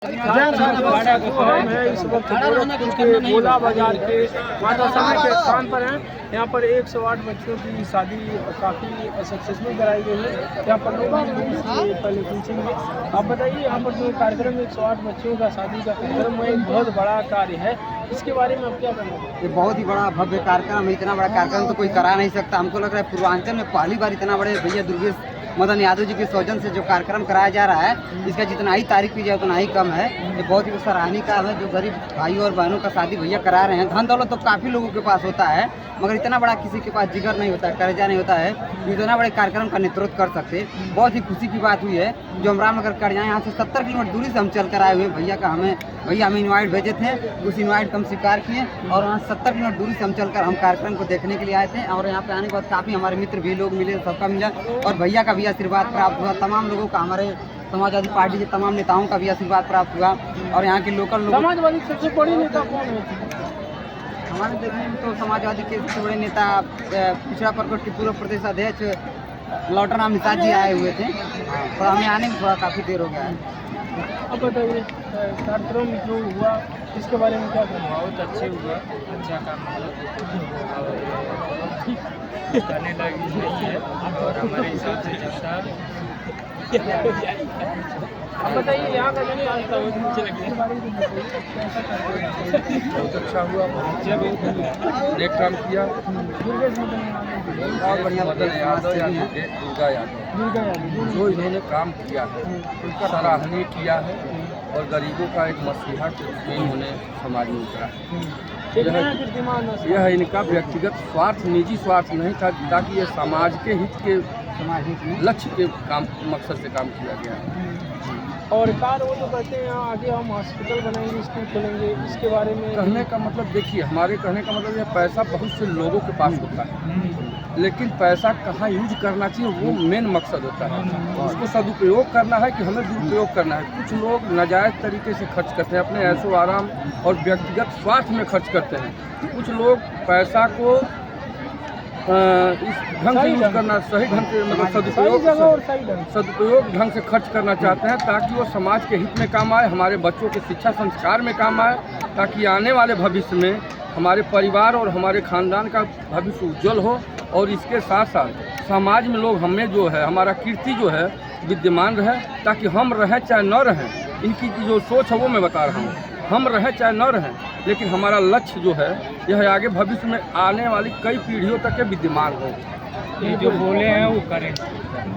हम है इस वक्त गोरखपुर के गोला बाजार के माता समय के स्थान पर हैं। यहाँ पर 108 बच्चों की शादी काफ़ी सक्सेसफुल कराई गई है। यहाँ पर लोग पहले पूछेंगे, आप बताइए यहाँ पर जो कार्यक्रम 108 बच्चों का शादी का कार्यक्रम है, एक बहुत बड़ा कार्य है, इसके बारे में आप क्या कहना? ये बहुत ही बड़ा भव्य कार्यक्रम है। इतना बड़ा कार्यक्रम तो कोई करा नहीं सकता। हमको लग रहा है पूर्वांचल में पहली बार इतना बड़े भैया दुर्गेश मदन यादव जी के सौजन से जो कार्यक्रम कराया जा रहा है, इसका जितना ही तारीफ की जाए उतना ही कम है। ये बहुत ही सराहनीय काम है जो गरीब भाइयों और बहनों का शादी भैया करा रहे हैं। धन दौलत तो काफ़ी लोगों के पास होता है, मगर इतना बड़ा किसी के पास जिगर नहीं होता है, कर्जा नहीं होता है, इतना बड़े कार्यक्रम का नेतृत्व कर सकते। बहुत ही खुशी की बात हुई है जो हम रामनगर करजा यहाँ से 70 किलोमीटर दूरी से हम चल कर आए हुए भैया का हमें इन्वाइट भेजे थे। उस इन्वाइट को हम स्वीकार किए और वहाँ 70 किलोमीटर दूरी से हम चलकर हम कार्यक्रम को देखने के लिए आए थे। और यहाँ पे आने के बाद काफ़ी हमारे मित्र भी लोग मिले, सबका मिला और भैया का भी आशीर्वाद प्राप्त हुआ। तमाम लोगों का, हमारे समाजवादी पार्टी के तमाम नेताओं का भी आशीर्वाद प्राप्त हुआ और यहाँ के लोकल लोग। समाजवादी सबसे बड़ी नेता कौन है? हमारे देखने में तो समाजवादी के सबसे बड़े नेता पिछड़ा प्रकोष्ठ के पूर्व प्रदेश अध्यक्ष लौटराम निषाद जी आए हुए थे और हमें आने में थोड़ा काफ़ी देर हो गया है। अब बताइए कार्यक्रम जो हुआ इसके बारे में क्या कहना? बहुत अच्छे हुआ, अच्छा काम करने लगी है और हमारे हिसाब से अच्छा। अब बताइए यहाँ का बहुत अच्छा हुआ, नेक काम किया। बहुत बढ़िया मदन यादव या दुर्गा यादव जो इन्होंने काम किया है उनका सराहनीय किया है और गरीबों का एक मसीहा के रूप में इन्होंने समाज में उतरा है। यह इनका व्यक्तिगत स्वार्थ, निजी स्वार्थ नहीं था, ताकि ये समाज के हित के लक्ष्य के काम मकसद से काम किया गया है। और कार वो तो कहते हैं यहाँ आगे हम हॉस्पिटल बनाएंगे, स्कूल खोलेंगे, इसके बारे में कहने का मतलब देखिए, हमारे कहने का मतलब यह पैसा बहुत से लोगों के पास होता है, लेकिन पैसा कहाँ यूज करना चाहिए वो मेन मकसद होता है। उसको सदुपयोग करना है कि हमें दुरुपयोग करना है। कुछ लोग नाजायज़ तरीके से खर्च करते हैं, अपने ऐशो आराम और व्यक्तिगत स्वार्थ में खर्च करते हैं। कुछ लोग पैसा को इस ढंग से यूज करना, सही ढंग से मतलब सदुपयोग ढंग से खर्च करना चाहते हैं, ताकि वो समाज के हित में काम आए, हमारे बच्चों के शिक्षा संस्कार में काम आए, ताकि आने वाले भविष्य में हमारे परिवार और हमारे खानदान का भविष्य उज्जवल हो। और इसके साथ साथ समाज में लोग हमें जो है, हमारा कीर्ति जो है विद्यमान रहे, ताकि हम रहें चाहे न रहें। इनकी जो सोच है वो मैं बता रहा हूँ, हम रहें चाहे न रहें, लेकिन हमारा लक्ष्य जो है यह आगे भविष्य में आने वाली कई पीढ़ियों तक के विद्यमान हो। ये जो बोले हैं वो करें,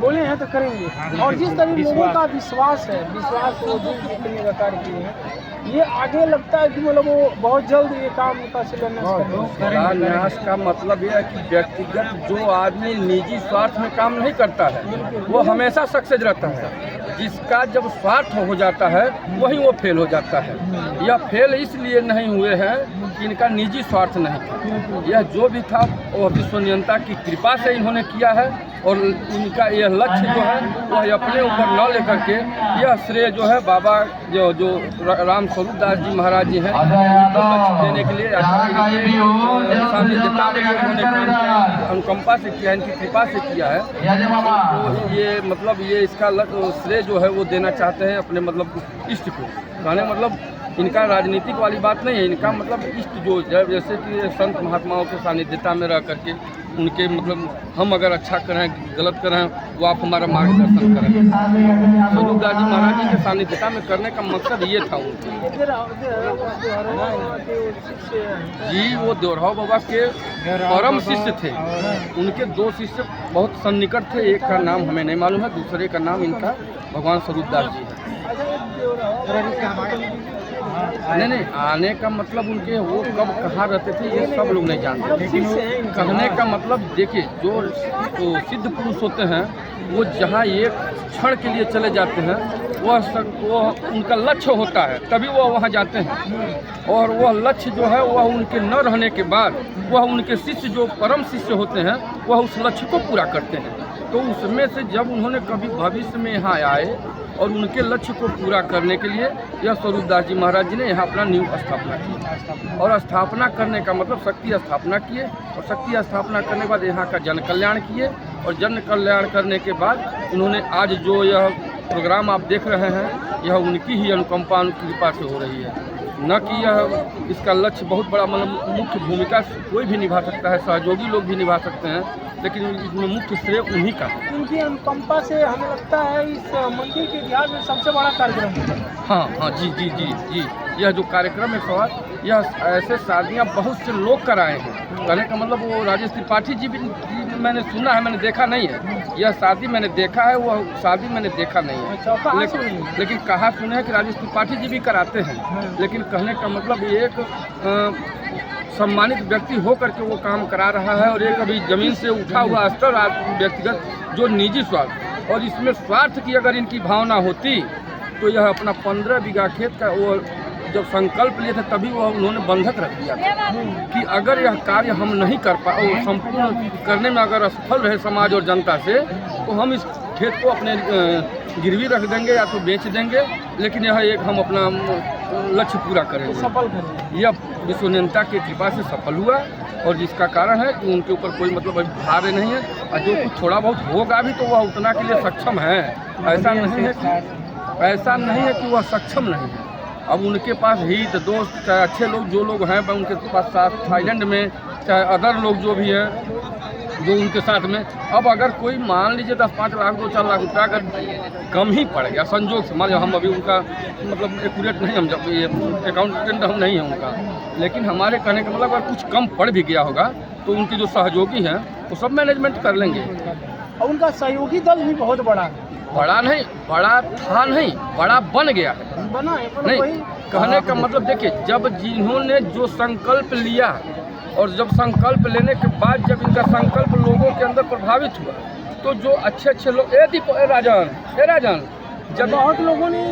बोले हैं तो करेंगे। और जिस तरह लोगों का विश्वास है, विश्वास को जीतने का कार्य किए हैं, ये आगे लगता है कि मतलब वो बहुत जल्द ये काम का शिलान्यास का मतलब यह है कि व्यक्तिगत जो आदमी निजी स्वार्थ में काम नहीं करता है वो हमेशा सक्सेस रहता है। जिसका जब स्वार्थ हो जाता है वही वो फेल हो जाता है। यह फेल इसलिए नहीं हुए हैं कि इनका निजी स्वार्थ नहीं था, यह जो भी था वो विश्वनियंता की कृपा से इन्होंने किया है। और इनका यह लक्ष्य जो है वह अपने ऊपर न लेकर के यह श्रेय जो है बाबा जो राम स्वरूप दास जी महाराज जी हैं उनको लक्ष्य देने के लिए अनुकंपा से किया, इनकी कृपा से किया है। तो ये मतलब ये इसका श्रेय जो है वो देना चाहते हैं अपने मतलब इष्ट को। कहने मतलब इनका राजनीतिक वाली बात नहीं है, इनका मतलब इष्ट जो जैसे कि संत महात्माओं के सानिध्यता में रह करके उनके मतलब हम अगर अच्छा करें गलत करें वो आप हमारा मार्गदर्शन करें। स्वरूप दास जी महाराज जी के सानिध्यता में करने का मकसद ये था जी। वो देवराव बाबा के परम शिष्य थे, उनके दो शिष्य बहुत सन्निकट थे। एक का नाम हमें नहीं मालूम है, दूसरे का नाम इनका भगवान स्वरूप दास जी है। नहीं, आने का मतलब उनके वो कब कहाँ रहते थे ये सब लोग नहीं जानते, लेकिन कहने का मतलब देखिए जो तो सिद्ध पुरुष होते हैं वो जहाँ एक क्षण के लिए चले जाते हैं वो उनका लक्ष्य होता है, तभी वो वहाँ जाते हैं। और वह लक्ष्य जो है वह उनके न रहने के बाद वह उनके शिष्य जो परम शिष्य होते हैं वह उस लक्ष्य को पूरा करते हैं। तो उसमें से जब उन्होंने कभी भविष्य में यहाँ आए और उनके लक्ष्य को पूरा करने के लिए यह स्वरूप दास जी महाराज जी ने यहाँ अपना नींव स्थापना की। और स्थापना करने का मतलब शक्ति स्थापना किए, और शक्ति स्थापना करने के बाद यहाँ का जन कल्याण किए, और जन कल्याण करने के बाद उन्होंने आज जो यह प्रोग्राम आप देख रहे हैं, यह उनकी ही अनुकंपा कृपा से हो रही है, न कि यह इसका लक्ष्य बहुत बड़ा मतलब मुख्य भूमिका कोई भी निभा सकता है, सहयोगी लोग भी निभा सकते हैं, लेकिन इसमें मुख्य श्रेय उन्हीं का है। उनकी अनुकंपा से हमें लगता है इस मंदिर के इतिहास में सबसे बड़ा कार्यक्रम है। हाँ हाँ जी जी जी जी, यह जो कार्यक्रम है सवाल, यह ऐसे शादियाँ बहुत से लोग कराए हैं। कहने का मतलब वो राजेश त्रिपाठी जी भी मैंने सुना है, मैंने देखा नहीं है। यह शादी मैंने देखा है, वह शादी मैंने देखा नहीं है, लेकिन कहा सुने हैं कि राजेश त्रिपाठी जी भी कराते हैं। लेकिन कहने का मतलब एक सम्मानित व्यक्ति हो करके वो काम करा रहा है, और एक अभी जमीन से उठा हुआ स्तर व्यक्तिगत जो निजी स्वार्थ, और इसमें स्वार्थ की अगर इनकी भावना होती तो यह अपना 15 बीघा खेत का वो जब संकल्प लिए थे तभी वह उन्होंने बंधक रख दिया था कि अगर यह कार्य हम नहीं कर पाए, संपूर्ण करने में अगर असफल रहे समाज और जनता से, तो हम इस खेत को अपने गिरवी रख देंगे या तो बेच देंगे, लेकिन यह एक हम अपना लक्ष्य पूरा करेंगे, सफल करेंगे। यह विश्वनियंता की कृपा से सफल हुआ, और जिसका कारण है कि उनके ऊपर कोई मतलब भार नहीं है, और जो कुछ थोड़ा बहुत होगा भी तो वह उतना के लिए सक्षम है। ऐसा नहीं है कि वह सक्षम नहीं है। अब उनके पास हित दोस्त चाहे अच्छे लोग जो लोग हैं उनके पास साथ थाईलैंड में, चाहे अदर लोग जो भी है जो उनके साथ में, अब अगर कोई मान लीजिए 10-5 लाख 2-4 लाख रुपया अगर कम ही पड़ गया संजोग से, मान लीजिए हम अभी उनका मतलब एक्यूरेट नहीं, हम जब ये अकाउंटेंट हम नहीं हैं उनका, लेकिन हमारे कहने का मतलब अगर कुछ कम पड़ भी गया होगा तो उनके जो सहयोगी हैं वो सब मैनेजमेंट कर लेंगे। और उनका सहयोगी दल भी बहुत बड़ा है। बड़ा नहीं, बड़ा था नहीं, बड़ा बन गया है, बना है पर नहीं। वही कहने का मतलब देखिए, जब जिन्होंने जो संकल्प लिया और जब संकल्प लेने के बाद जब इनका संकल्प लोगों के अंदर प्रभावित हुआ, तो जो अच्छे लोग राजन जब बहुत लोगों ने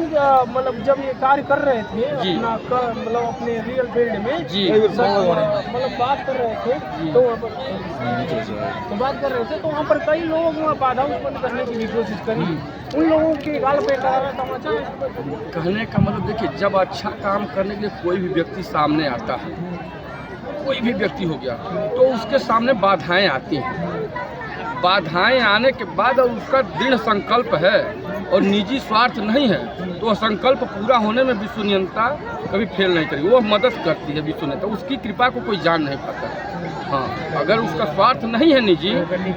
मतलब जब ये कार्य कर रहे थे जी, अपना मतलब अपने रियल फील्ड में जी, मतलब बात कर रहे थे तो वहाँ पर बात कर रहे थे तो वहाँ पर कई लोग वहाँ बाधा उत्पन्न करने की भी कोशिश करी, उन लोगों के गाल पे करारा तमाचा। कहने का मतलब देखिए, जब अच्छा काम करने के लिए कोई भी व्यक्ति सामने आता है, कोई भी व्यक्ति हो गया, तो उसके सामने बाधाएं आती हैं। बाधाएं आने के बाद उसका दृढ़ संकल्प है और निजी स्वार्थ नहीं है, तो वह संकल्प पूरा होने में विश्वनियंता कभी फेल नहीं करेगी। वो मदद करती है विश्वनियंता, उसकी कृपा को कोई जान नहीं पाता है। हाँ, अगर उसका स्वार्थ नहीं है, निजी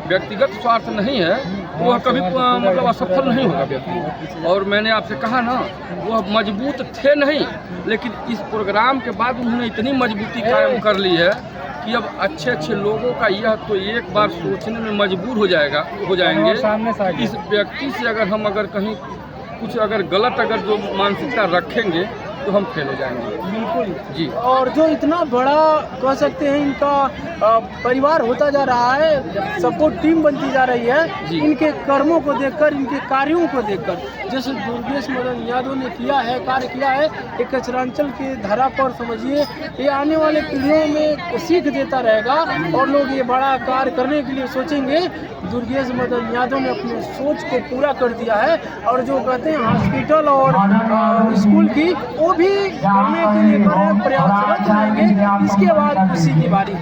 व्यक्तिगत स्वार्थ नहीं है, तो वह कभी मतलब असफल नहीं होगा व्यक्ति। और मैंने आपसे कहा ना, वह मजबूत थे नहीं, लेकिन इस प्रोग्राम के बाद उन्होंने इतनी मजबूती कायम कर ली है कि अब अच्छे लोगों का यह तो एक बार सोचने में मजबूर हो जाएंगे इस व्यक्ति से अगर कहीं कुछ गलत जो मानसिकता रखेंगे तो हम फेल हो जाएंगे। बिल्कुल जी। और जो इतना बड़ा कह सकते हैं इनका परिवार होता जा रहा है, सपोर्ट टीम बनती जा रही है, इनके कर्मों को देखकर, इनके कार्यों को देखकर, जैसे दुर्गेश मदन यादव ने कार्य किया है, एक कचरांचल के धरा पर समझिए, ये आने वाले पीढ़ियों में सीख देता रहेगा और लोग ये बड़ा कार्य करने के लिए सोचेंगे। दुर्गेश मदन यादव ने अपने सोच को पूरा कर दिया है, और जो कहते हैं हॉस्पिटल और स्कूल की, वो भी करने के लिए प्रयासरत रहेंगे। इसके बाद उसी की बारी।